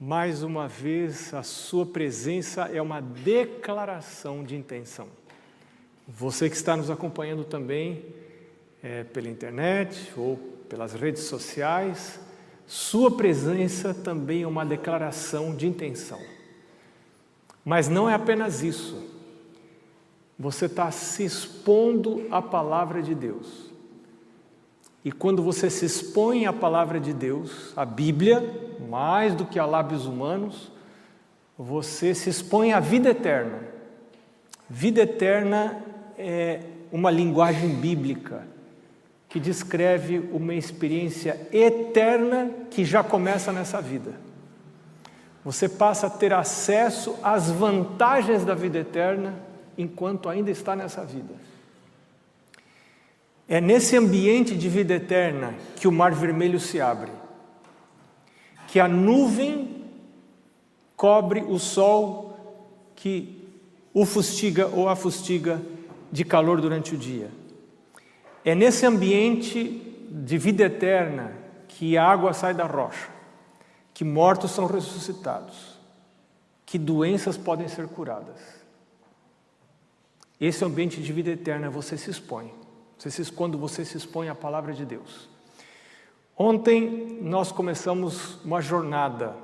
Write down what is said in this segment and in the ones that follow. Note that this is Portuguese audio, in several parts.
Mais uma vez, a sua presença é uma declaração de intenção. Você que está nos acompanhando também pela internet ou pelas redes sociais, sua presença também é uma declaração de intenção. Mas não é apenas isso. Você está se expondo à palavra de Deus. E quando você se expõe à palavra de Deus, a Bíblia, mais do que a lábios humanos, você se expõe à vida eterna. Vida eterna é uma linguagem bíblica que descreve uma experiência eterna que já começa nessa vida. Você passa a ter acesso às vantagens da vida eterna enquanto ainda está nessa vida. É nesse ambiente de vida eterna que o Mar Vermelho se abre, que a nuvem cobre o sol que o fustiga ou a fustiga de calor durante o dia. É nesse ambiente de vida eterna que a água sai da rocha, que mortos são ressuscitados, que doenças podem ser curadas. Esse ambiente de vida eterna você se expõe. Quando você se expõe à palavra de Deus. Ontem nós começamos uma jornada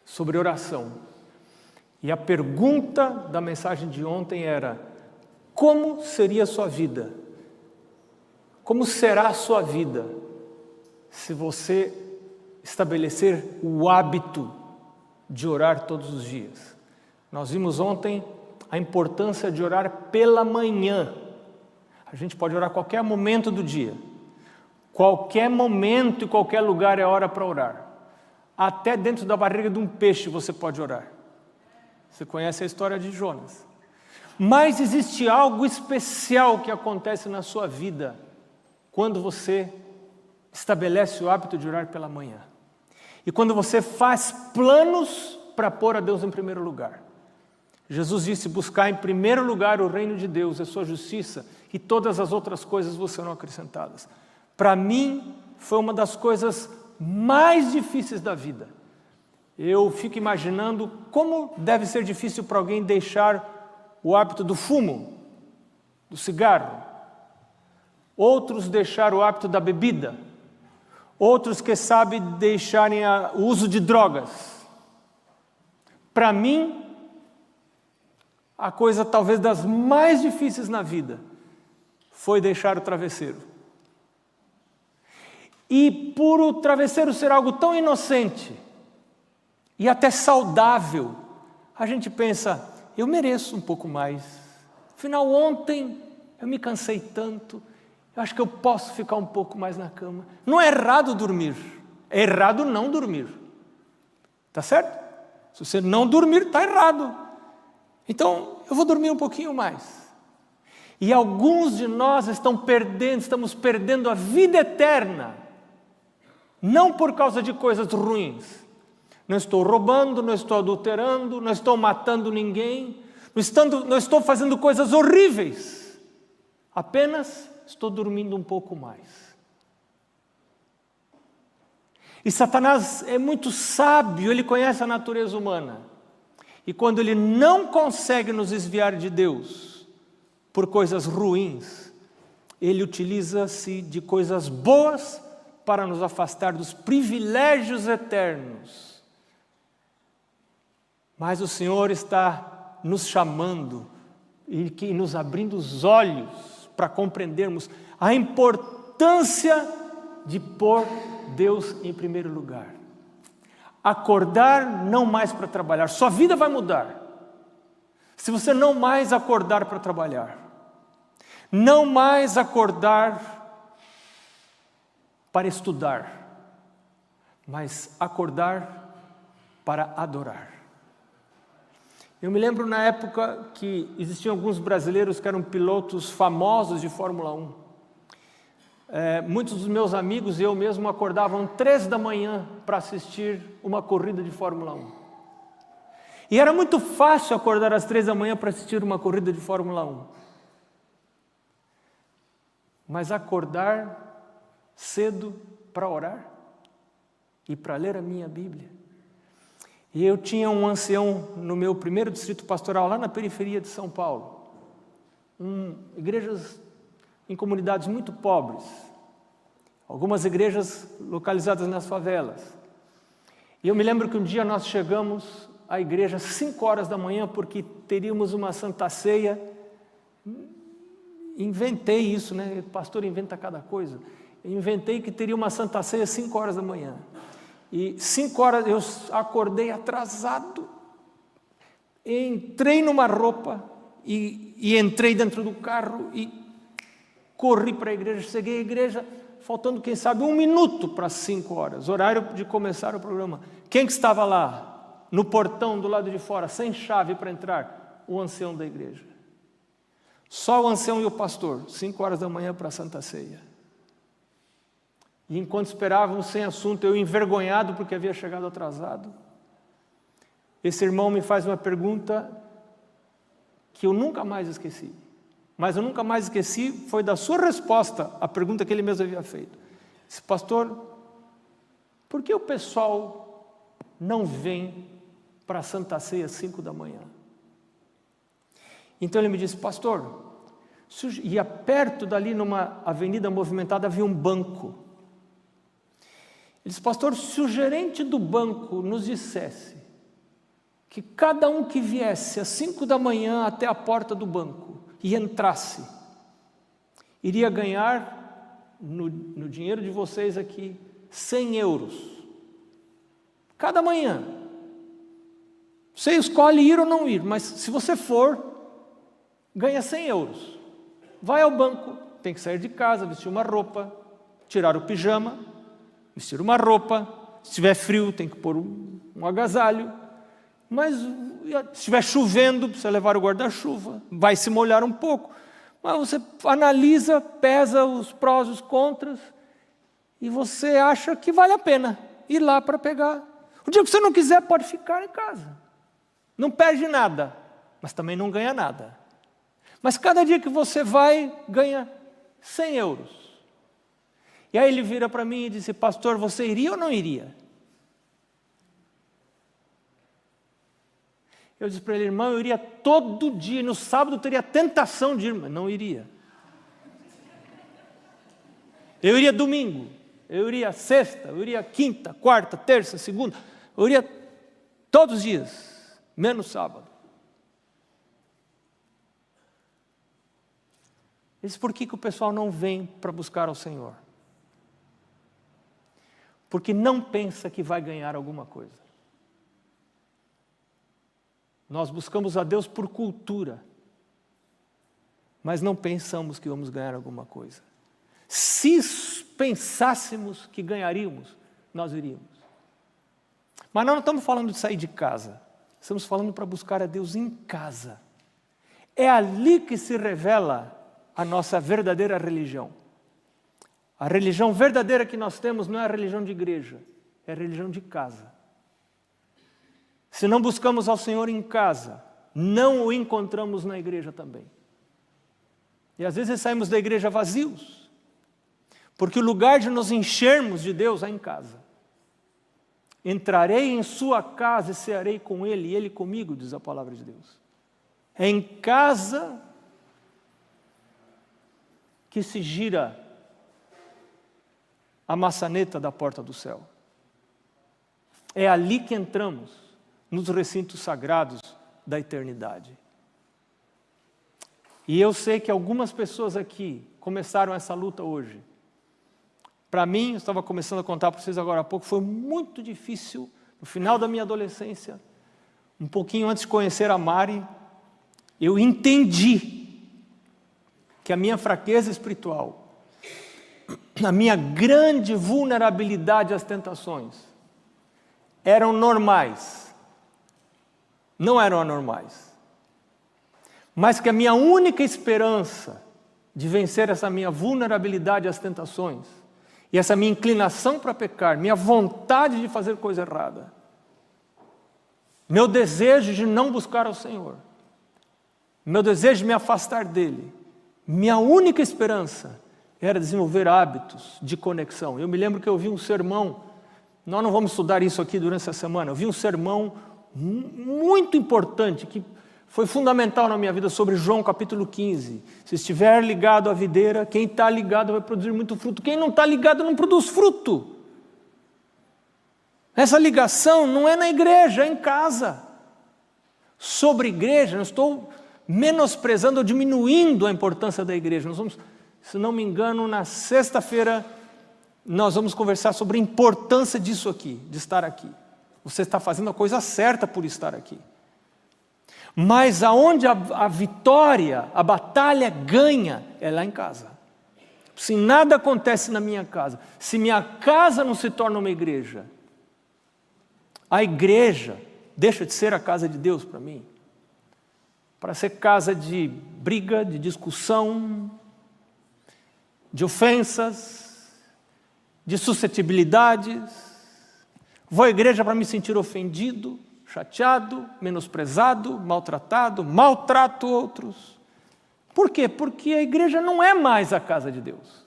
sobre oração. E a pergunta da mensagem de ontem era: como seria a sua vida? Como será a sua vida se você estabelecer o hábito de orar todos os dias? Nós vimos ontem a importância de orar pela manhã. A gente pode orar a qualquer momento do dia. Qualquer momento e qualquer lugar é hora para orar. Até dentro da barriga de um peixe você pode orar. Você conhece a história de Jonas. Mas existe algo especial que acontece na sua vida quando você estabelece o hábito de orar pela manhã. E quando você faz planos para pôr a Deus em primeiro lugar. Jesus disse: buscar em primeiro lugar o reino de Deus, a sua justiça, e todas as outras coisas vos serão acrescentadas. Para mim, foi uma das coisas mais difíceis da vida. Eu fico imaginando como deve ser difícil para alguém deixar o hábito do fumo, do cigarro. Outros deixar o hábito da bebida. Outros que sabem deixarem o uso de drogas. Para mim, a coisa talvez das mais difíceis na vida foi deixar o travesseiro. E por o travesseiro ser algo tão inocente e até saudável, a gente pensa: eu mereço um pouco mais. Afinal, ontem eu me cansei tanto, eu acho que eu posso ficar um pouco mais na cama. Não é errado dormir, é errado não dormir. Tá certo? Se você não dormir, está errado. Então, eu vou dormir um pouquinho mais. E alguns de nós estamos perdendo a vida eterna, não por causa de coisas ruins. Não estou roubando, não estou adulterando, não estou matando ninguém, não estou fazendo coisas horríveis. Apenas estou dormindo um pouco mais. E Satanás é muito sábio, ele conhece a natureza humana. E quando ele não consegue nos desviar de Deus por coisas ruins, ele utiliza-se de coisas boas para nos afastar dos privilégios eternos. Mas o Senhor está nos chamando e nos abrindo os olhos para compreendermos a importância de pôr Deus em primeiro lugar. Acordar não mais para trabalhar. Sua vida vai mudar se você não mais acordar para trabalhar. Não mais acordar para estudar, mas acordar para adorar. Eu me lembro na época que existiam alguns brasileiros que eram pilotos famosos de Fórmula 1. Muitos dos meus amigos e eu mesmo acordavam 3 da manhã para assistir uma corrida de Fórmula 1. E era muito fácil acordar às 3 da manhã para assistir uma corrida de Fórmula 1. Mas acordar cedo para orar e para ler a minha Bíblia E eu tinha um ancião no meu primeiro distrito pastoral, lá na periferia de São Paulo. Igrejas em comunidades muito pobres. Algumas igrejas localizadas nas favelas. E eu me lembro que um dia nós chegamos à igreja às 5 horas da manhã, porque teríamos uma Santa Ceia. Inventei isso, né? O pastor inventa cada coisa. Eu inventei que teria uma Santa Ceia às 5 horas da manhã. E 5 horas eu acordei atrasado, entrei numa roupa e entrei dentro do carro e corri para a igreja. Cheguei à igreja faltando, quem sabe, 1 minuto para as 5 horas, horário de começar o programa. Quem que estava lá, no portão do lado de fora, sem chave para entrar? O ancião da igreja. Só o ancião e o pastor, 5 horas da manhã para a Santa Ceia. E enquanto esperávamos sem assunto, eu envergonhado porque havia chegado atrasado, esse irmão me faz uma pergunta que eu nunca mais esqueci. Mas eu nunca mais esqueci foi da sua resposta à pergunta que ele mesmo havia feito. Disse: pastor, por que o pessoal não vem para a Santa Ceia às 5 da manhã? Então ele me disse: pastor, ia perto dali numa avenida movimentada havia um banco. Ele disse: pastor, se o gerente do banco nos dissesse que cada um que viesse às 5 da manhã até a porta do banco e entrasse, iria ganhar no dinheiro de vocês aqui 100 euros cada manhã. Você escolhe ir ou não ir, mas se você for, ganha 100 euros. Vai ao banco, tem que sair de casa, vestir uma roupa, tirar o pijama, vestir uma roupa, se estiver frio tem que pôr um agasalho, mas se estiver chovendo precisa levar o guarda-chuva, vai se molhar um pouco, mas você analisa, pesa os prós e os contras e você acha que vale a pena ir lá para pegar. O dia que você não quiser pode ficar em casa, não perde nada, mas também não ganha nada. Mas cada dia que você vai, ganha 100 euros. E aí ele vira para mim e disse: pastor, você iria ou não iria? Eu disse para ele: irmão, eu iria todo dia, no sábado eu teria a tentação de ir, mas não iria. Eu iria domingo, eu iria sexta, eu iria quinta, quarta, terça, segunda, eu iria todos os dias, menos sábado. Ele disse: por que o pessoal não vem para buscar ao Senhor? Porque não pensa que vai ganhar alguma coisa. Nós buscamos a Deus por cultura, mas não pensamos que vamos ganhar alguma coisa. Se pensássemos que ganharíamos, nós iríamos. Mas nós não estamos falando de sair de casa, estamos falando para buscar a Deus em casa. É ali que se revela a nossa verdadeira religião. A religião verdadeira que nós temos não é a religião de igreja, é a religião de casa. Se não buscamos ao Senhor em casa, não o encontramos na igreja também. E às vezes saímos da igreja vazios, porque o lugar de nos enchermos de Deus é em casa. Entrarei em sua casa e cearei com ele, e ele comigo, diz a palavra de Deus. É em casa que se gira a maçaneta da porta do céu. É ali que entramos, nos recintos sagrados da eternidade. E eu sei que algumas pessoas aqui começaram essa luta hoje. Para mim, eu estava começando a contar para vocês agora há pouco, foi muito difícil, no final da minha adolescência, um pouquinho antes de conhecer a Mari, eu entendi que a minha fraqueza espiritual, a minha grande vulnerabilidade às tentações, eram normais, não eram anormais. Mas que a minha única esperança de vencer essa minha vulnerabilidade às tentações, e essa minha inclinação para pecar, minha vontade de fazer coisa errada, meu desejo de não buscar ao Senhor, meu desejo de me afastar dEle, minha única esperança era desenvolver hábitos de conexão. Eu me lembro que eu ouvi um sermão Nós não vamos estudar isso aqui durante essa semana. Eu vi um sermão muito importante, que foi fundamental na minha vida, sobre João capítulo 15. Se estiver ligado à videira, quem está ligado vai produzir muito fruto. Quem não está ligado não produz fruto. Essa ligação não é na igreja, é em casa. Sobre igreja, não estou menosprezando ou diminuindo a importância da igreja. Nós vamos, se não me engano, na sexta-feira, nós vamos conversar sobre a importância disso aqui, de estar aqui. Você está fazendo a coisa certa por estar aqui. Mas aonde a vitória, a batalha ganha, é lá em casa. Se nada acontece na minha casa, se minha casa não se torna uma igreja, a igreja deixa de ser a casa de Deus para mim. Para ser casa de briga, de discussão, de ofensas, de suscetibilidades. Vou à igreja para me sentir ofendido, chateado, menosprezado, maltratado, maltrato outros. Por quê? Porque a igreja não é mais a casa de Deus.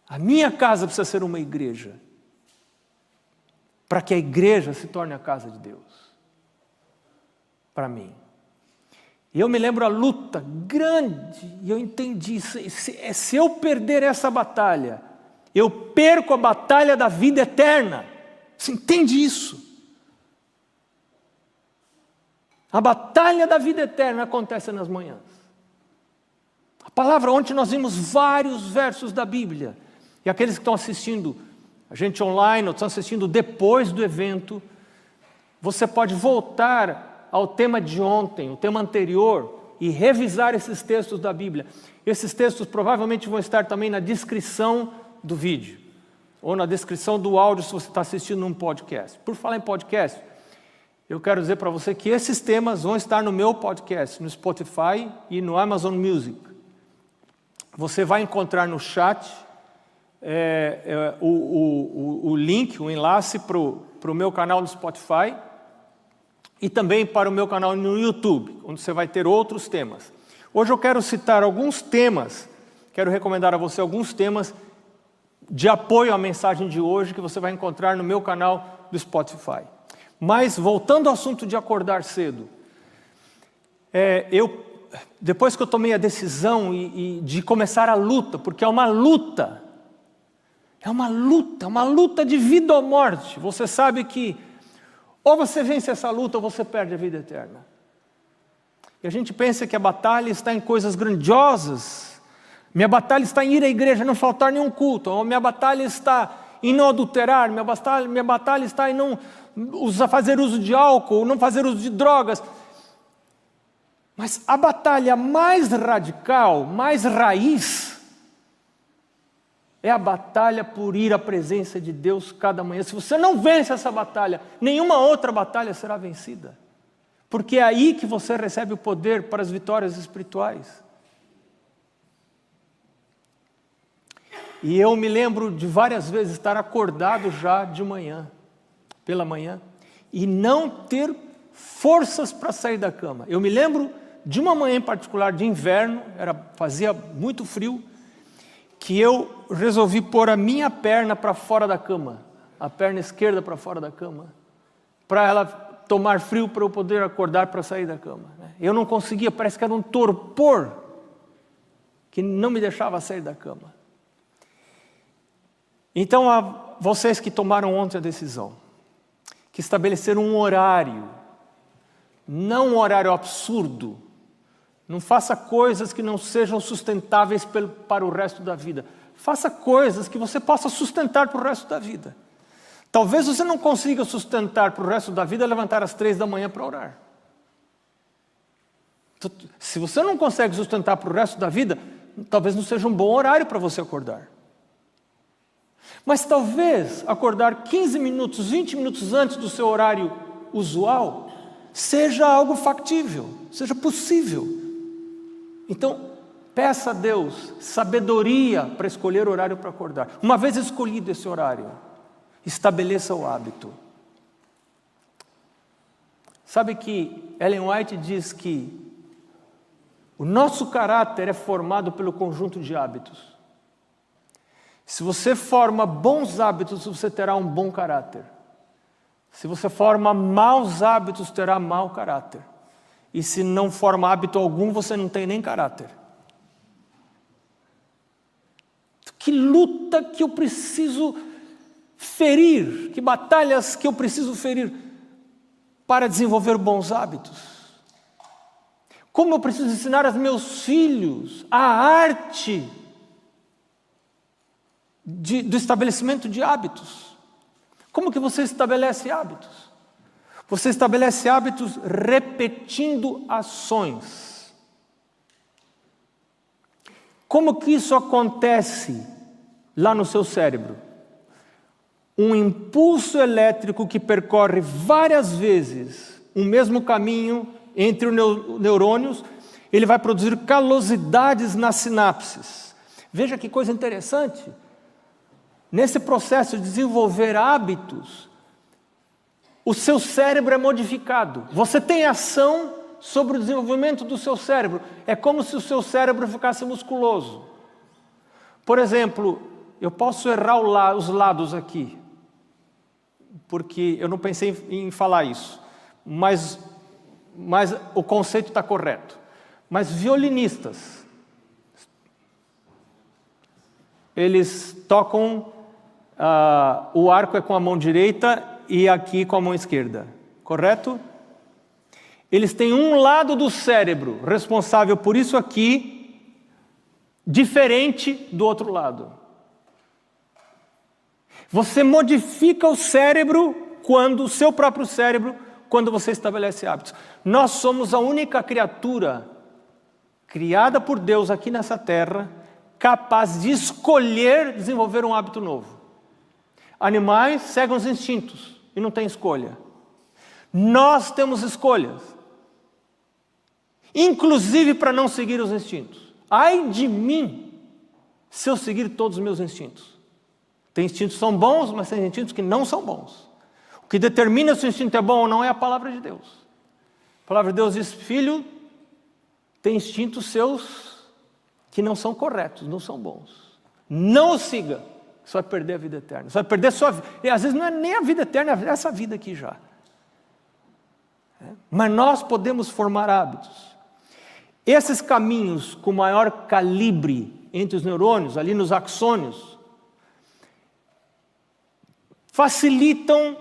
A minha casa precisa ser uma igreja, para que a igreja se torne a casa de Deus, para mim. E eu me lembro a luta grande, e eu entendi, se eu perder essa batalha, eu perco a batalha da vida eterna. Você entende isso? A batalha da vida eterna acontece nas manhãs. A palavra, ontem nós vimos vários versos da Bíblia, e aqueles que estão assistindo, a gente online, ou estão assistindo depois do evento, você pode voltar ao tema de ontem, o tema anterior, e revisar esses textos da Bíblia. Esses textos provavelmente vão estar também na descrição do vídeo, ou na descrição do áudio se você está assistindo num podcast. Por falar em podcast, eu quero dizer para você que esses temas vão estar no meu podcast, no Spotify e no Amazon Music. Você vai encontrar no chat o link, o enlace para o meu canal no Spotify e também para o meu canal no YouTube, onde você vai ter outros temas. Hoje eu quero citar alguns temas, quero recomendar a você alguns temas de apoio à mensagem de hoje que você vai encontrar no meu canal do Spotify. Mas, voltando ao assunto de acordar cedo, depois que eu tomei a decisão de começar a luta, porque é uma luta de vida ou morte. Você sabe que ou você vence essa luta ou você perde a vida eterna. E a gente pensa que a batalha está em coisas grandiosas. Minha batalha está em ir à igreja, não faltar nenhum culto. Ou minha batalha está em não adulterar. Minha batalha está em não fazer uso de álcool, não fazer uso de drogas. Mas a batalha mais radical, mais raiz, é a batalha por ir à presença de Deus cada manhã. Se você não vence essa batalha, nenhuma outra batalha será vencida. Porque é aí que você recebe o poder para as vitórias espirituais. E eu me lembro de várias vezes estar acordado já de manhã, pela manhã, e não ter forças para sair da cama. Eu me lembro de uma manhã em particular de inverno, fazia muito frio, que eu resolvi pôr a minha perna para fora da cama, a perna esquerda para fora da cama, para ela tomar frio para eu poder acordar para sair da cama. Eu não conseguia, parece que era um torpor que não me deixava sair da cama. Então, a vocês que tomaram ontem a decisão, que estabeleceram um horário, não um horário absurdo, não faça coisas que não sejam sustentáveis para o resto da vida. Faça coisas que você possa sustentar para o resto da vida. Talvez você não consiga sustentar para o resto da vida levantar às 3 da manhã para orar. Se você não consegue sustentar para o resto da vida, talvez não seja um bom horário para você acordar. Mas talvez acordar 15 minutos, 20 minutos antes do seu horário usual, seja algo factível, seja possível. Então, peça a Deus sabedoria para escolher o horário para acordar. Uma vez escolhido esse horário, estabeleça o hábito. Sabe que Ellen White diz que o nosso caráter é formado pelo conjunto de hábitos. Se você forma bons hábitos, você terá um bom caráter. Se você forma maus hábitos, terá mau caráter. E se não forma hábito algum, você não tem nem caráter. Que luta que eu preciso ferir, que batalhas que eu preciso ferir para desenvolver bons hábitos. Como eu preciso ensinar aos meus filhos a arte do estabelecimento de hábitos. Como que você estabelece hábitos? Você estabelece hábitos repetindo ações. Como que isso acontece lá no seu cérebro? Um impulso elétrico que percorre várias vezes o mesmo caminho entre os neurônios, ele vai produzir calosidades nas sinapses. Veja que coisa interessante. Nesse processo de desenvolver hábitos, o seu cérebro é modificado. Você tem ação sobre o desenvolvimento do seu cérebro. É como se o seu cérebro ficasse musculoso. Por exemplo, eu posso errar os lados aqui, porque eu não pensei em falar isso, mas o conceito está correto. Mas violinistas, eles tocam, o arco é com a mão direita e aqui com a mão esquerda, correto? Eles têm um lado do cérebro responsável por isso aqui, diferente do outro lado. Você modifica o cérebro, o seu próprio cérebro, quando você estabelece hábitos. Nós somos a única criatura criada por Deus aqui nessa terra, capaz de escolher desenvolver um hábito novo. Animais seguem os instintos e não têm escolha. Nós temos escolhas, inclusive para não seguir os instintos. Ai de mim, se eu seguir todos os meus instintos. Tem instintos que são bons, mas tem instintos que não são bons. O que determina se o instinto é bom ou não é a palavra de Deus. A palavra de Deus diz: filho, tem instintos seus que não são corretos, não são bons. Não o siga, você vai perder a vida eterna. Você vai perder a sua vida. E às vezes não é nem a vida eterna, é essa vida aqui já. Mas nós podemos formar hábitos. Esses caminhos com maior calibre entre os neurônios, ali nos axônios, facilitam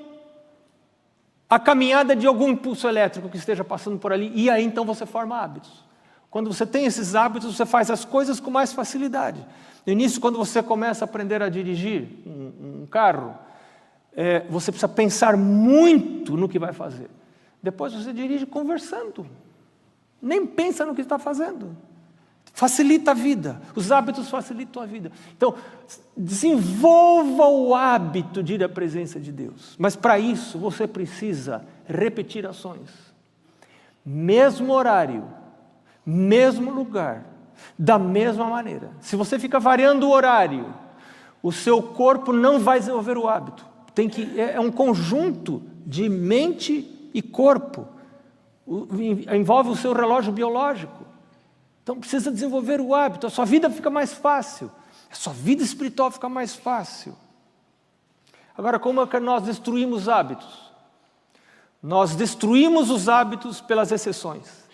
a caminhada de algum impulso elétrico que esteja passando por ali, e aí então você forma hábitos. Quando você tem esses hábitos, você faz as coisas com mais facilidade. No início, quando você começa a aprender a dirigir um carro, você precisa pensar muito no que vai fazer. Depois você dirige conversando. Nem pensa no que está fazendo. Facilita a vida. Os hábitos facilitam a vida. Então, desenvolva o hábito de ir à presença de Deus. Mas para isso, você precisa repetir ações. Mesmo horário, mesmo lugar, da mesma maneira. Se você fica variando o horário, o seu corpo não vai desenvolver o hábito. É um conjunto de mente e corpo. Envolve o seu relógio biológico. Então precisa desenvolver o hábito, a sua vida fica mais fácil, a sua vida espiritual fica mais fácil. Agora, como é que nós destruímos hábitos? Nós destruímos os hábitos pelas exceções.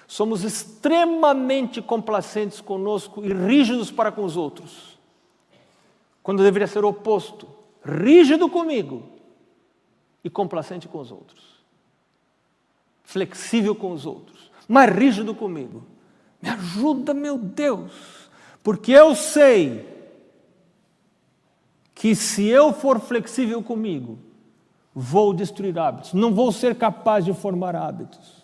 Somos extremamente complacentes conosco e rígidos para com os outros, quando deveria ser o oposto, rígido comigo e complacente com os outros, flexível com os outros, mas rígido comigo. Me ajuda, meu Deus, porque eu sei que se eu for flexível comigo, vou destruir hábitos, não vou ser capaz de formar hábitos.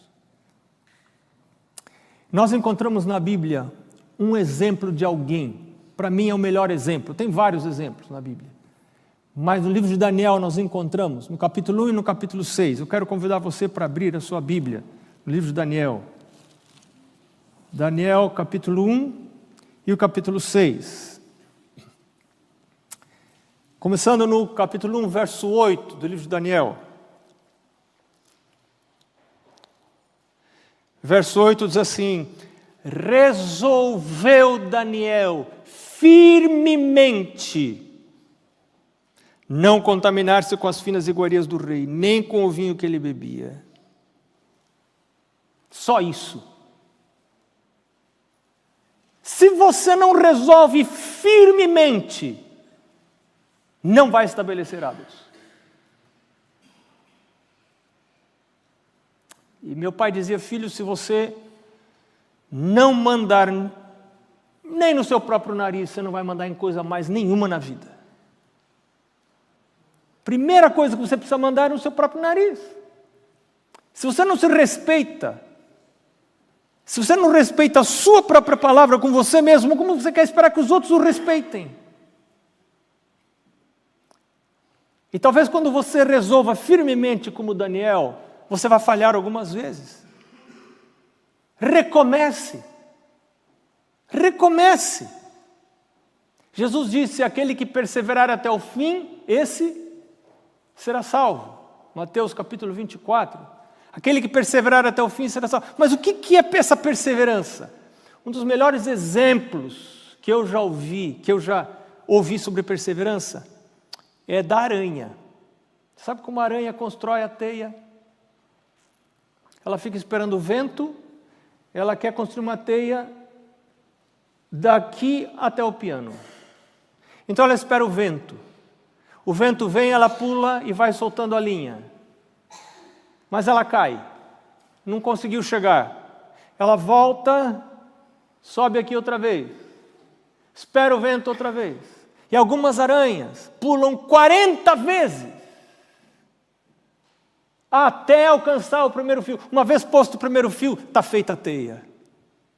Nós encontramos na Bíblia um exemplo de alguém, para mim é o melhor exemplo, tem vários exemplos na Bíblia, mas no livro de Daniel nós encontramos, no capítulo 1 e no capítulo 6, eu quero convidar você para abrir a sua Bíblia, no livro de Daniel. Daniel, capítulo 1 e o capítulo 6. Começando no capítulo 1, verso 8 do livro de Daniel. Verso 8 diz assim: resolveu Daniel firmemente não contaminar-se com as finas iguarias do rei, nem com o vinho que ele bebia. Só isso. Se você não resolve firmemente, não vai estabelecer hábitos. E meu pai dizia: filho, se você não mandar nem no seu próprio nariz, você não vai mandar em coisa mais nenhuma na vida. Primeira coisa que você precisa mandar é no seu próprio nariz. Se você não se respeita, se você não respeita a sua própria palavra com você mesmo, como você quer esperar que os outros o respeitem? E talvez quando você resolva firmemente como Daniel, você vai falhar algumas vezes. Recomece. Recomece. Jesus disse: aquele que perseverar até o fim, esse será salvo. Mateus capítulo 24. Aquele que perseverar até o fim será salvo. Mas o que é essa perseverança? Um dos melhores exemplos que eu já ouvi sobre perseverança é da aranha. Sabe como a aranha constrói a teia? Ela fica esperando o vento, ela quer construir uma teia daqui até o piano. Então ela espera o vento. O vento vem, ela pula e vai soltando a linha. Mas ela cai. Não conseguiu chegar. Ela volta, sobe aqui outra vez. Espera o vento outra vez. E algumas aranhas pulam 40 vezes até alcançar o primeiro fio. Uma vez posto o primeiro fio, está feita a teia.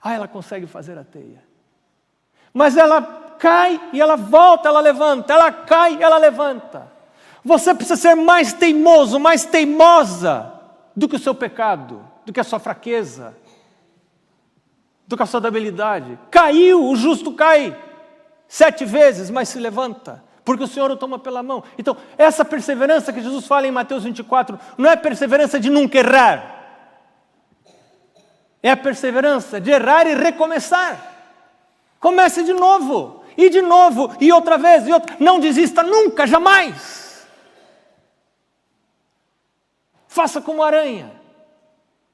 Ela consegue fazer a teia. Mas ela cai e ela volta, ela levanta. Ela cai e ela levanta. Você precisa ser mais teimoso, mais teimosa do que o seu pecado, do que a sua fraqueza, do que a sua debilidade. Caiu, o justo cai 7 vezes, mas se levanta, porque o Senhor o toma pela mão. Então, essa perseverança que Jesus fala em Mateus 24, não é perseverança de nunca errar. É a perseverança de errar e recomeçar. Comece de novo, e outra vez, e outra. Não desista nunca, jamais. Faça como aranha.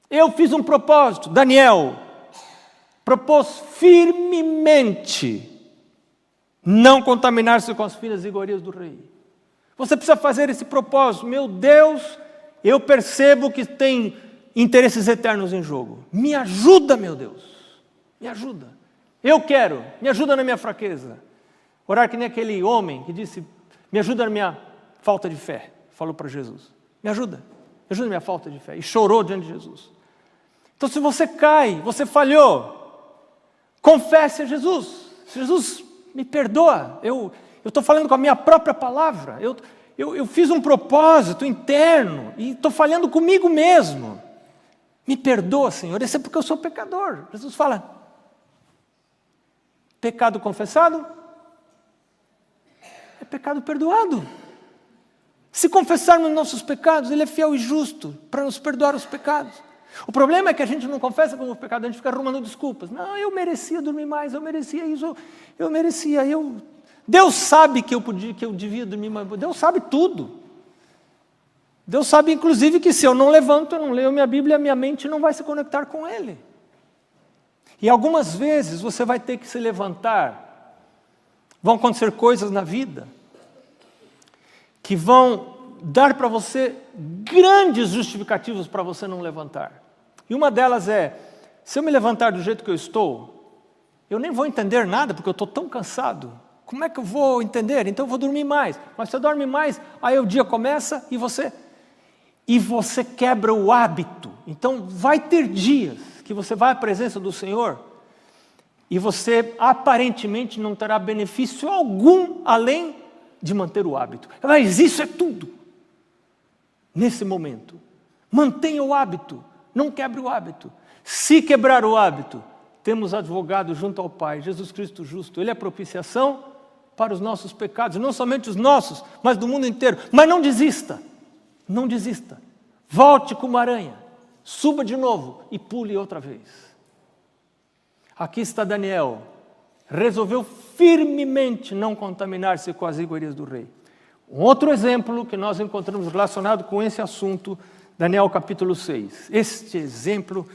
Eu fiz um propósito. Daniel propôs firmemente não contaminar-se com as finas iguarias do rei. Você precisa fazer esse propósito. Meu Deus, eu percebo que tem interesses eternos em jogo. Me ajuda, meu Deus. Me ajuda. Eu quero. Me ajuda na minha fraqueza. Orar que nem aquele homem que disse: me ajuda na minha falta de fé. Falou para Jesus. Me ajuda. Me ajuda na minha falta de fé. E chorou diante de Jesus. Então, se você cai, você falhou, confesse a Jesus. Jesus, me perdoa. Eu estou falando com a minha própria palavra. Eu fiz um propósito interno e estou falhando comigo mesmo. Me perdoa, Senhor. Isso é porque eu sou pecador. Jesus fala: pecado confessado é pecado perdoado. Se confessarmos nossos pecados, Ele é fiel e justo para nos perdoar os pecados. O problema é que a gente não confessa como pecado, a gente fica arrumando desculpas. Não, eu merecia dormir mais, eu merecia isso, eu merecia. Deus sabe que eu devia dormir mais. Deus sabe tudo. Deus sabe, inclusive, que se eu não levanto, eu não leio minha Bíblia, a minha mente não vai se conectar com Ele. E algumas vezes você vai ter que se levantar. Vão acontecer coisas na vida que vão dar para você grandes justificativos para você não levantar. E uma delas é: se eu me levantar do jeito que eu estou, eu nem vou entender nada, porque eu estou tão cansado. Como é que eu vou entender? Então eu vou dormir mais. Mas você dorme mais, aí o dia começa e você quebra o hábito. Então vai ter dias que você vai à presença do Senhor e você aparentemente não terá benefício algum além de manter o hábito. Mas isso é tudo. Nesse momento, mantenha o hábito, não quebre o hábito. Se quebrar o hábito, temos advogado junto ao Pai, Jesus Cristo justo. Ele é propiciação para os nossos pecados, não somente os nossos, mas do mundo inteiro. Mas não desista, não desista. Volte como aranha, suba de novo e pule outra vez. Aqui está Daniel, resolveu firmemente não contaminar-se com as iguarias do rei. Um outro exemplo que nós encontramos relacionado com esse assunto, Daniel capítulo 6. Este exemplo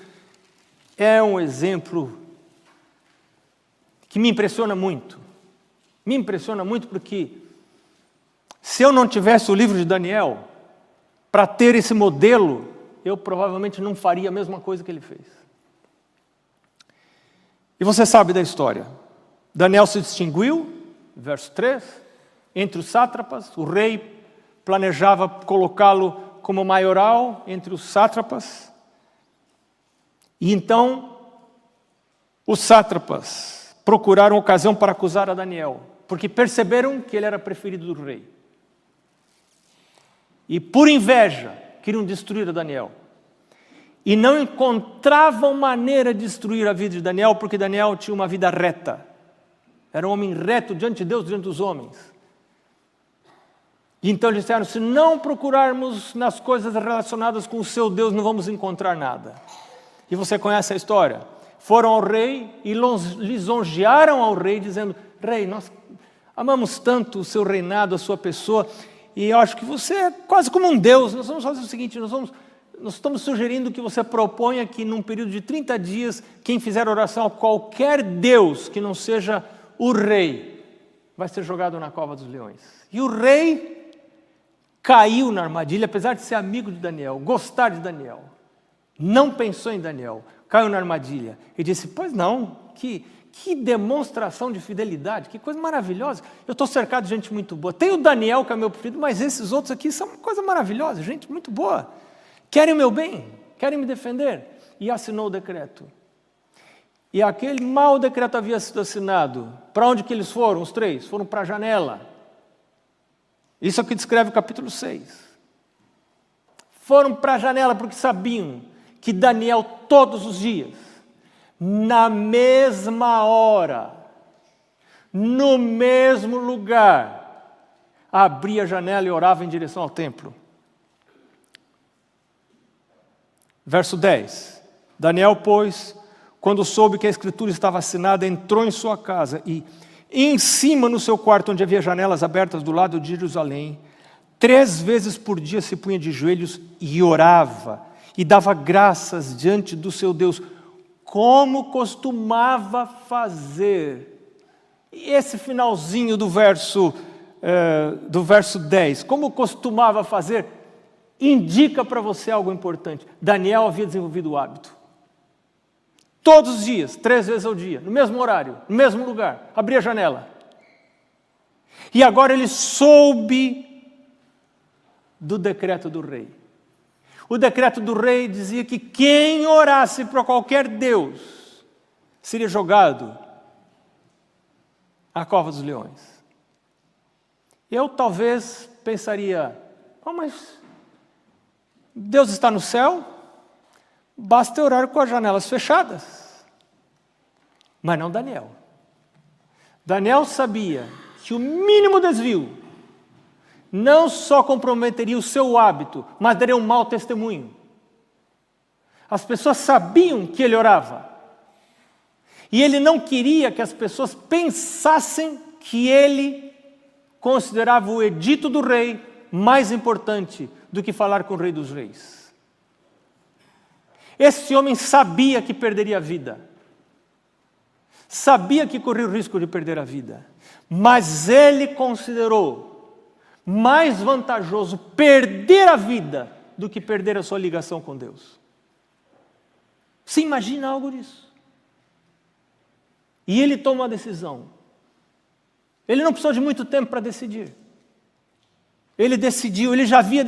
é um exemplo que me impressiona muito. Me impressiona muito porque se eu não tivesse o livro de Daniel para ter esse modelo, eu provavelmente não faria a mesma coisa que ele fez. E você sabe da história. Daniel se distinguiu, verso 3, entre os sátrapas. O rei planejava colocá-lo como maioral entre os sátrapas. E então, os sátrapas procuraram ocasião para acusar a Daniel, porque perceberam que ele era preferido do rei. E por inveja, queriam destruir a Daniel. E não encontravam maneira de destruir a vida de Daniel, porque Daniel tinha uma vida reta. Era um homem reto diante de Deus, diante dos homens. E então eles disseram, se não procurarmos nas coisas relacionadas com o seu Deus, não vamos encontrar nada. E você conhece a história. Foram ao rei e lisonjearam ao rei, dizendo, rei, nós amamos tanto o seu reinado, a sua pessoa, e eu acho que você é quase como um Deus. Nós vamos fazer o seguinte, nós estamos sugerindo que você proponha que num período de 30 dias, quem fizer oração a qualquer Deus que não seja o rei, vai ser jogado na cova dos leões. E o rei caiu na armadilha, apesar de ser amigo de Daniel, gostar de Daniel. Não pensou em Daniel, caiu na armadilha. E disse, pois não, que demonstração de fidelidade, que coisa maravilhosa. Eu estou cercado de gente muito boa. Tem o Daniel, que é meu preferido, mas esses outros aqui são uma coisa maravilhosa, gente muito boa. Querem o meu bem, querem me defender. E assinou o decreto. E aquele mau decreto havia sido assinado. Para onde que eles foram, os três? Foram para a janela. Isso é o que descreve o capítulo 6. Foram para a janela porque sabiam que Daniel, todos os dias, na mesma hora, no mesmo lugar, abria a janela e orava em direção ao templo. Verso 10. Daniel, pois, quando soube que a escritura estava assinada, entrou em sua casa e em cima no seu quarto, onde havia janelas abertas do lado de Jerusalém, 3 vezes por dia se punha de joelhos e orava, e dava graças diante do seu Deus, como costumava fazer. E esse finalzinho do verso 10, como costumava fazer, indica para você algo importante. Daniel havia desenvolvido o hábito. Todos os dias, 3 vezes ao dia, no mesmo horário, no mesmo lugar, abria a janela. E agora ele soube do decreto do rei. O decreto do rei dizia que quem orasse para qualquer Deus seria jogado à cova dos leões. Eu talvez pensaria, mas Deus está no céu, basta orar com as janelas fechadas. Mas não Daniel. Daniel sabia que o mínimo desvio não só comprometeria o seu hábito, mas daria um mau testemunho. As pessoas sabiam que ele orava. E ele não queria que as pessoas pensassem que ele considerava o edito do rei mais importante do que falar com o rei dos reis. Esse homem sabia que perderia a vida. Sabia que corria o risco de perder a vida. Mas ele considerou mais vantajoso perder a vida do que perder a sua ligação com Deus. Você imagina algo disso? E ele toma uma decisão. Ele não precisou de muito tempo para decidir. Ele decidiu, ele já havia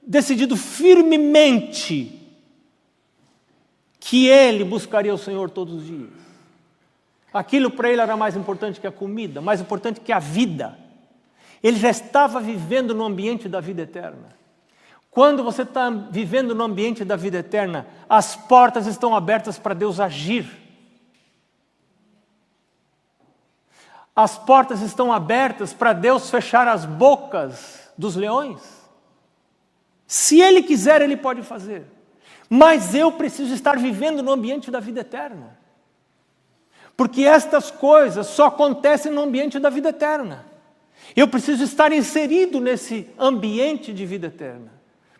decidido firmemente que ele buscaria o Senhor todos os dias. Aquilo para ele era mais importante que a comida, mais importante que a vida. Ele já estava vivendo no ambiente da vida eterna. Quando você está vivendo no ambiente da vida eterna, as portas estão abertas para Deus agir. As portas estão abertas para Deus fechar as bocas dos leões. Se Ele quiser, Ele pode fazer. Mas eu preciso estar vivendo no ambiente da vida eterna. Porque estas coisas só acontecem no ambiente da vida eterna. Eu preciso estar inserido nesse ambiente de vida eterna,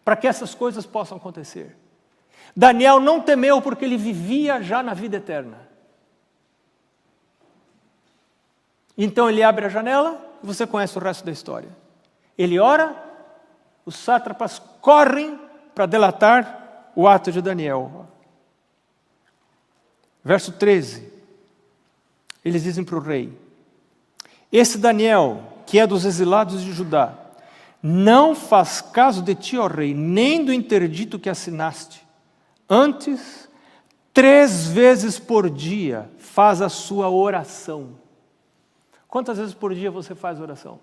para que essas coisas possam acontecer. Daniel não temeu porque ele vivia já na vida eterna. Então ele abre a janela e você conhece o resto da história. Ele ora, os sátrapas correm para delatar o ato de Daniel. Verso 13, eles dizem para o rei: esse Daniel, que é dos exilados de Judá, não faz caso de ti, ó rei, nem do interdito que assinaste. Antes, 3 vezes por dia faz a sua oração. Quantas vezes por dia você faz oração?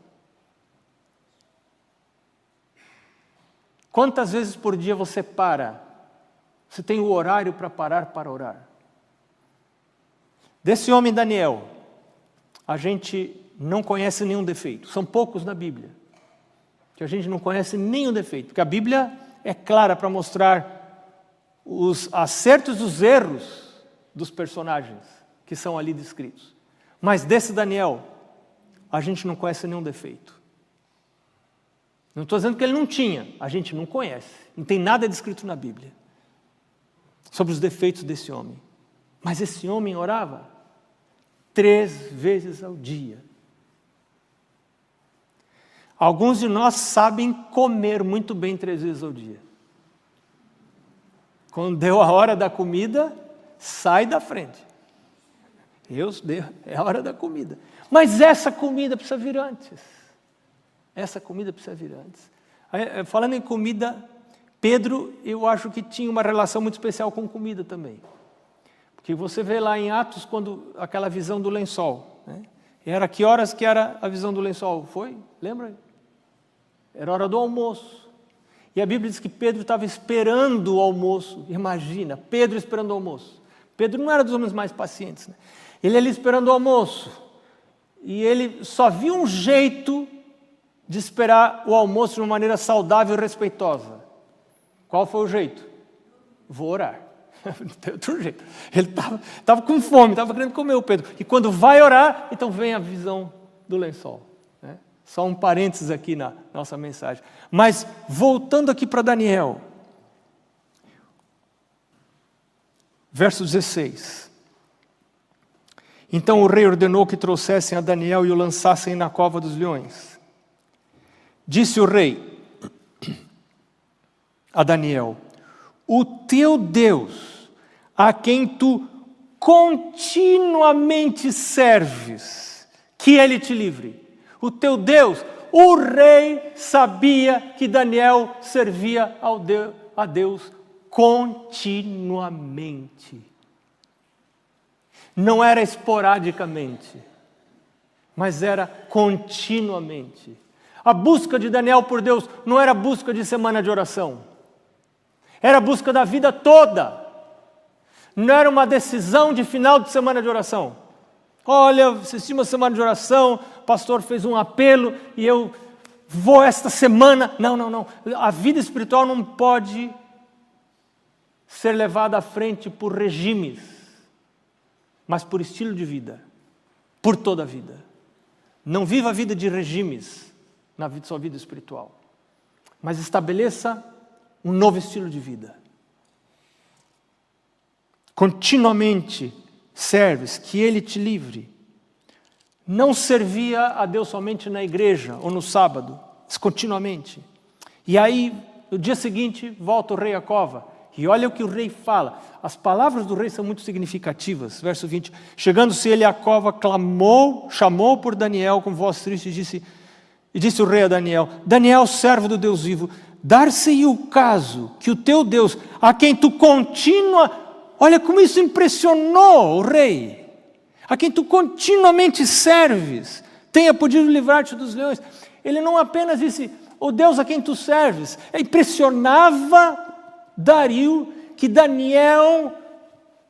Quantas vezes por dia você para? Você tem o horário para parar para orar? Desse homem Daniel, a gente não conhece nenhum defeito. São poucos na Bíblia que a gente não conhece nenhum defeito. Porque a Bíblia é clara para mostrar os acertos e os erros dos personagens que são ali descritos. Mas desse Daniel, a gente não conhece nenhum defeito. Não estou dizendo que ele não tinha, a gente não conhece. Não tem nada descrito na Bíblia sobre os defeitos desse homem. Mas esse homem orava 3 vezes ao dia. Alguns de nós sabem comer muito bem 3 vezes ao dia. Quando deu a hora da comida, sai da frente. É a hora da comida. Mas essa comida precisa vir antes. Essa comida precisa vir antes. Falando em comida, Pedro, eu acho que tinha uma relação muito especial com comida também. Porque você vê lá em Atos, quando aquela visão do lençol. Né? Era que horas que era a visão do lençol? Foi? Lembra? Era hora do almoço. E a Bíblia diz que Pedro estava esperando o almoço. Imagina, Pedro esperando o almoço. Pedro não era dos homens mais pacientes. Né? Ele ali esperando o almoço. E ele só viu um jeito de esperar o almoço de uma maneira saudável e respeitosa. Qual foi o jeito? Vou orar. Não tem outro jeito. Ele estava com fome, estava querendo comer o Pedro. E quando vai orar, então vem a visão do lençol. Né? Só um parênteses aqui na nossa mensagem. Mas, voltando aqui para Daniel. Verso 16. Então o rei ordenou que trouxessem a Daniel e o lançassem na cova dos leões. Disse o rei a Daniel: o teu Deus, a quem tu continuamente serves, que ele te livre. O teu Deus, o rei sabia que Daniel servia a Deus continuamente. Não era esporadicamente, mas era continuamente. A busca de Daniel por Deus não era busca de semana de oração. Era busca da vida toda. Não era uma decisão de final de semana de oração. Olha, assisti uma semana de oração, o pastor fez um apelo e eu vou esta semana. Não. A vida espiritual não pode ser levada à frente por regimes, mas por estilo de vida, por toda a vida. Não viva a vida de regimes na sua vida espiritual, mas estabeleça um novo estilo de vida. Continuamente serves, que ele te livre. Não servia a Deus somente na igreja ou no sábado, mas continuamente. E aí, no dia seguinte, volta o rei à cova. E olha o que o rei fala. As palavras do rei são muito significativas. Verso 20. Chegando-se ele à cova, clamou, chamou por Daniel com voz triste e disse o rei a Daniel: Daniel, servo do Deus vivo, dar-se-ia o caso que o teu Deus, a quem tu olha como isso impressionou o rei, a quem tu continuamente serves, tenha podido livrar-te dos leões. Ele não apenas disse, o Deus a quem tu serves, impressionava Dario que Daniel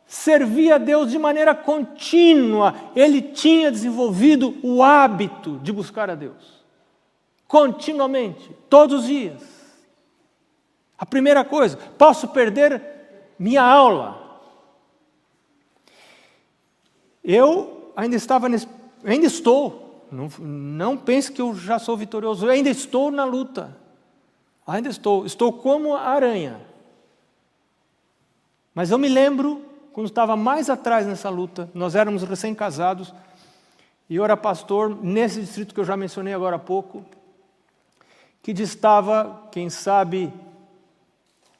servia a Deus de maneira contínua. Ele tinha desenvolvido o hábito de buscar a Deus. Continuamente, todos os dias. A primeira coisa, posso perder minha aula. Eu ainda estou Não pense que eu já sou vitorioso. Eu ainda estou na luta. Ainda estou. Estou como a aranha. Mas eu me lembro, quando estava mais atrás nessa luta, nós éramos recém-casados, e eu era pastor nesse distrito que eu já mencionei agora há pouco, que distava, quem sabe,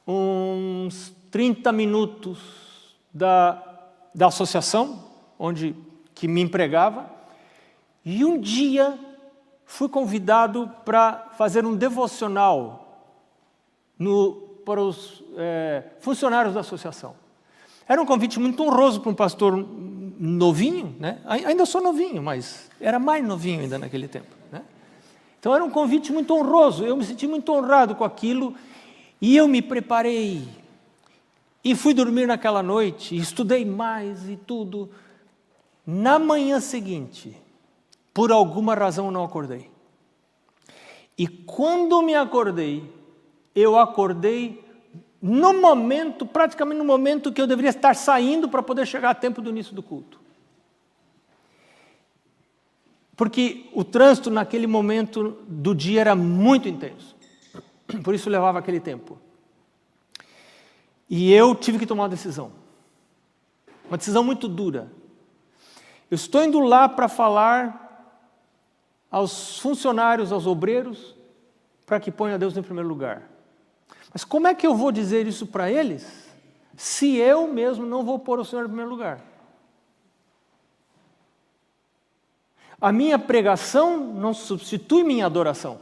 uns 30 minutos da associação, que me empregava, e um dia fui convidado para fazer um devocional para os funcionários da associação. Era um convite muito honroso para um pastor novinho, né? Ainda sou novinho, mas era mais novinho ainda naquele tempo, né? Então era um convite muito honroso, eu me senti muito honrado com aquilo, e eu me preparei, e fui dormir naquela noite, e estudei mais e tudo. Na manhã seguinte, por alguma razão eu não acordei. E quando me acordei, eu acordei no momento, praticamente no momento que eu deveria estar saindo para poder chegar a tempo do início do culto. Porque o trânsito naquele momento do dia era muito intenso. Por isso levava aquele tempo. E eu tive que tomar uma decisão. Uma decisão muito dura. Eu estou indo lá para falar aos funcionários, aos obreiros, para que ponham a Deus em primeiro lugar. Mas como é que eu vou dizer isso para eles, se eu mesmo não vou pôr o Senhor em primeiro lugar? A minha pregação não substitui minha adoração.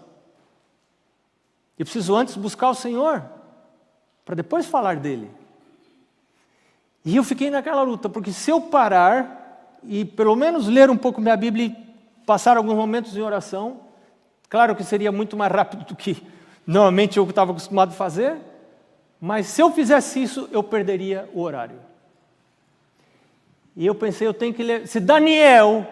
Eu preciso antes buscar o Senhor, para depois falar dele. E eu fiquei naquela luta, porque se eu parar e pelo menos ler um pouco minha Bíblia e passar alguns momentos em oração, claro que seria muito mais rápido do que normalmente eu estava acostumado a fazer, mas se eu fizesse isso, eu perderia o horário. E eu pensei, eu tenho que ler. Se Daniel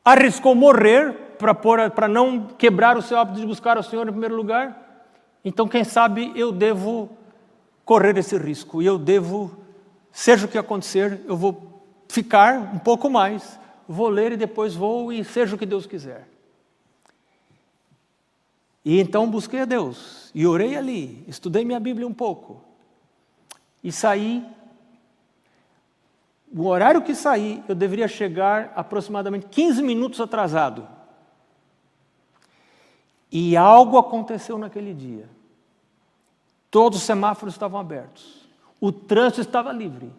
arriscou morrer para não quebrar o seu hábito de buscar o Senhor em primeiro lugar, então quem sabe eu devo correr esse risco, e eu devo, seja o que acontecer, eu vou ficar um pouco mais, vou ler e depois vou, e seja o que Deus quiser. E então busquei a Deus, e orei ali, estudei minha Bíblia um pouco, e saí. O horário que saí, eu deveria chegar aproximadamente 15 minutos atrasado. E algo aconteceu naquele dia. Todos os semáforos estavam abertos, o trânsito estava livre,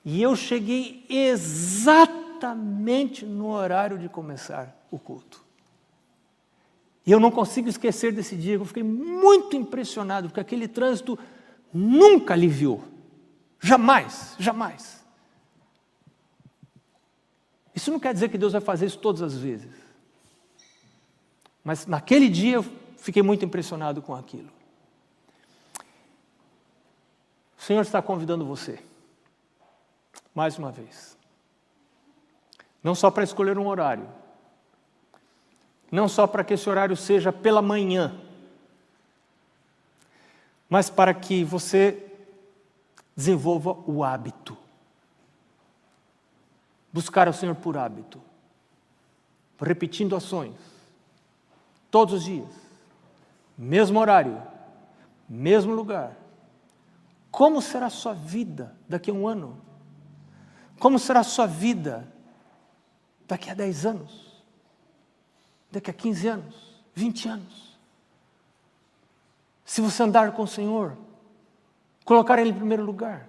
e eu cheguei exatamente no horário de começar o culto. E eu não consigo esquecer desse dia, eu fiquei muito impressionado, porque aquele trânsito nunca aliviou. Jamais, jamais. Isso não quer dizer que Deus vai fazer isso todas as vezes. Mas naquele dia eu fiquei muito impressionado com aquilo. O Senhor está convidando você, mais uma vez. Não só para escolher um horário, não só para que esse horário seja pela manhã, mas para que você desenvolva o hábito. Buscar o Senhor por hábito, repetindo ações, todos os dias, mesmo horário, mesmo lugar. Como será a sua vida daqui a um ano? Como será a sua vida daqui a 10 anos? Daqui a 15 anos? 20 anos? Se você andar com o Senhor, colocar Ele em primeiro lugar,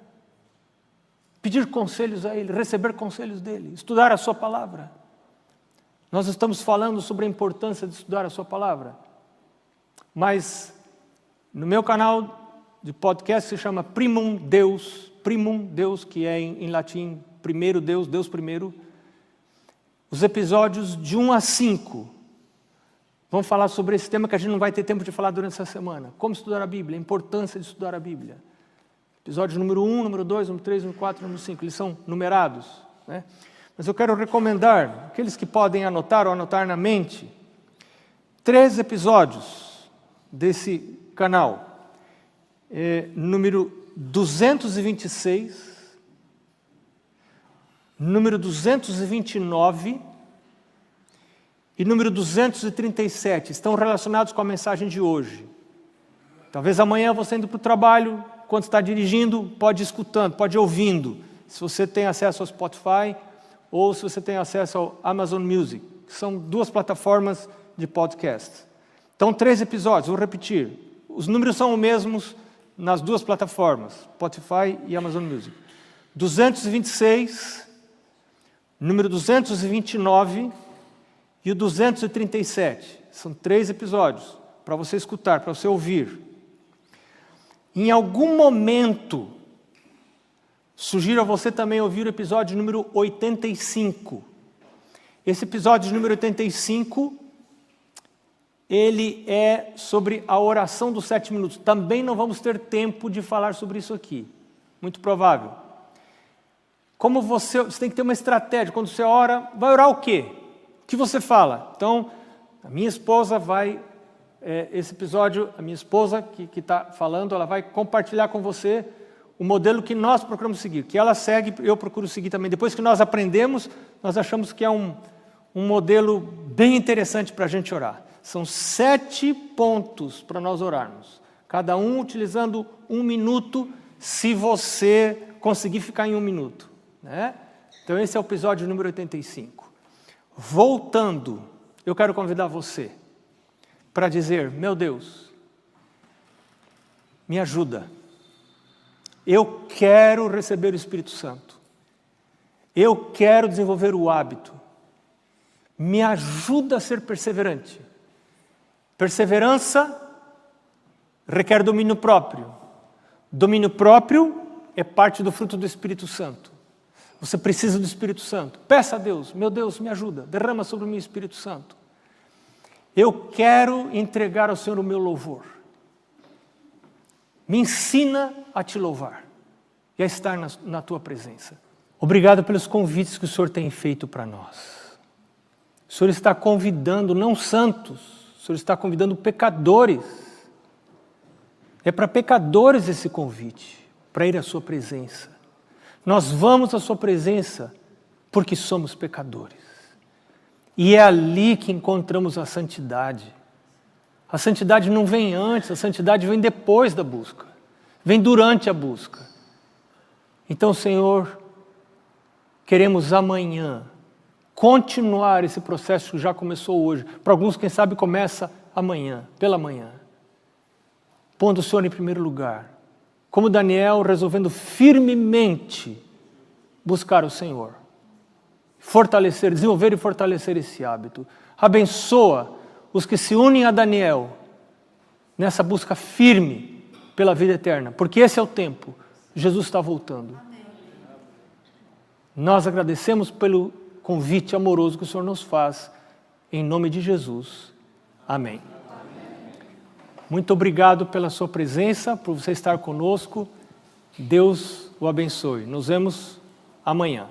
pedir conselhos a Ele, receber conselhos dEle, estudar a Sua Palavra. Nós estamos falando sobre a importância de estudar a Sua Palavra, mas no meu canal de podcast se chama Primum Deus, que é em latim, primeiro Deus, Deus primeiro. Os episódios de 1 a 5 vão falar sobre esse tema que a gente não vai ter tempo de falar durante essa semana. Como estudar a Bíblia, a importância de estudar a Bíblia. Episódio número 1, número 2, número 3, número 4, número 5, eles são numerados, né? Mas eu quero recomendar, aqueles que podem anotar ou anotar na mente, 3 episódios desse canal. Número 226, número 229 e número 237 estão relacionados com a mensagem de hoje. Talvez amanhã você indo para o trabalho, quando está dirigindo, pode ir escutando, pode ir ouvindo. Se você tem acesso ao Spotify ou se você tem acesso ao Amazon Music, que são 2 plataformas de podcast. Então, 3 episódios, vou repetir. Os números são os mesmos nas 2 plataformas, Spotify e Amazon Music. 226, número 229 e o 237. São 3 episódios para você escutar, para você ouvir. Em algum momento, sugiro a você também ouvir o episódio número 85. Esse episódio número 85, ele é sobre a oração dos 7 minutos. Também não vamos ter tempo de falar sobre isso aqui. Muito provável. Como você tem que ter uma estratégia. Quando você ora, vai orar o quê? O que você fala? Então, a minha esposa vai... esse episódio, a minha esposa que está falando, ela vai compartilhar com você o modelo que nós procuramos seguir, que ela segue, eu procuro seguir também. Depois que nós aprendemos, nós achamos que é um modelo bem interessante para a gente orar. São 7 pontos para nós orarmos, cada um utilizando 1 minuto, se você conseguir ficar em 1 minuto. Né? Então esse é o episódio número 85. Voltando, eu quero convidar você para dizer, meu Deus, me ajuda. Eu quero receber o Espírito Santo. Eu quero desenvolver o hábito. Me ajuda a ser perseverante. Perseverança requer domínio próprio. Domínio próprio é parte do fruto do Espírito Santo. Você precisa do Espírito Santo. Peça a Deus, meu Deus, me ajuda. Derrama sobre mim o Espírito Santo. Eu quero entregar ao Senhor o meu louvor. Me ensina a te louvar e a estar na tua presença. Obrigado pelos convites que o Senhor tem feito para nós. O Senhor está convidando, não santos, o Senhor está convidando pecadores. É para pecadores esse convite, para ir à sua presença. Nós vamos à sua presença porque somos pecadores. E é ali que encontramos a santidade. A santidade não vem antes, a santidade vem depois da busca. Vem durante a busca. Então, Senhor, queremos amanhã continuar esse processo que já começou hoje. Para alguns, quem sabe, começa amanhã, pela manhã. Pondo o Senhor em primeiro lugar. Como Daniel, resolvendo firmemente buscar o Senhor. Fortalecer, desenvolver e fortalecer esse hábito. Abençoa os que se unem a Daniel nessa busca firme pela vida eterna, porque esse é o tempo. Jesus está voltando. Amém. Nós agradecemos pelo convite amoroso que o Senhor nos faz, em nome de Jesus. Amém. Amém. Muito obrigado pela sua presença, por você estar conosco. Deus o abençoe. Nos vemos amanhã.